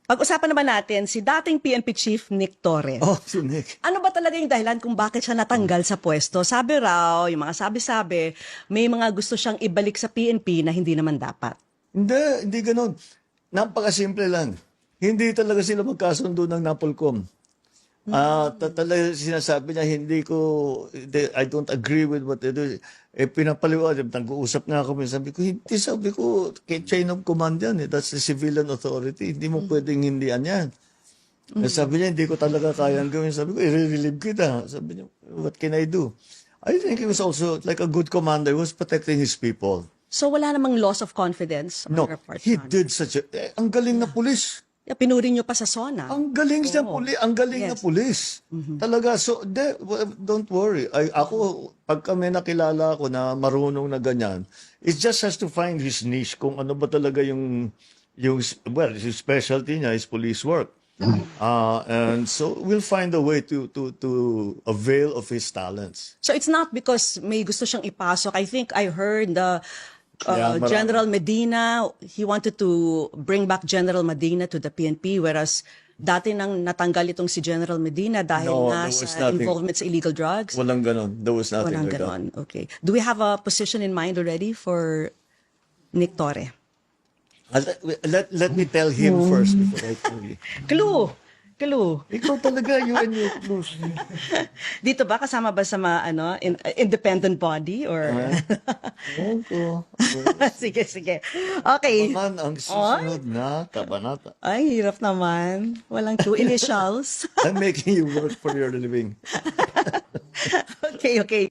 Pag-usapan naman natin si dating PNP Chief Nick Torre. Oh, si Nick. Ano ba talaga yung dahilan kung bakit siya natanggal sa pwesto? Sabi raw, yung mga sabi-sabi, may mga gusto siyang ibalik sa PNP na hindi naman dapat. Hindi ganun. Napakasimple lang. Hindi talaga sila magkasundo ng Napolcom. Talaga sinasabi niya, I don't agree with what they do. Pinapaliwanag, nag-uusap nga kami, sabi ko, chain of command yan, that's the civilian authority, hindi mo pwedeng hindian yan. Sabi niya, hindi ko talaga kayang gawin. Sabi ko, i-relieve kita. Sabi niya, what can I do? I think he was also like a good commander. He was protecting his people. So wala namang loss of confidence on No, your part, he John? did such a... ang galing na pulis. Pinuri niyo pa sa SONA. Ang galing siya ang galing na Yes. pulis. Talaga, so don't worry. Ako, pag kami nakilala ko na marunong na ganyan, it just has to find his niche kung ano ba talaga yung his specialty niya is police work. And so we'll find a way to avail of his talents. So it's not because may gusto siyang ipasok. I think I heard the Yeah, marami. General Medina, he wanted to bring back General Medina to the PNP, whereas dati nang natanggal itong si General Medina dahil No, nga there was sa nothing. involvement sa illegal drugs. Walang ganon. There was nothing Walang like that. ganon. Okay. Do we have a position in mind already for Nick Torre? Let me tell him first before I tell you. Clue! Clue! Ikaw talaga, you and your clues. Dito ba? Kasama ba sa mga independent body? Or... Opo. sige, sige. Okay. Man ang susunod na kabanata. Ay, hirap naman. Walang two initials. I'm making you work for your living. Okay, okay.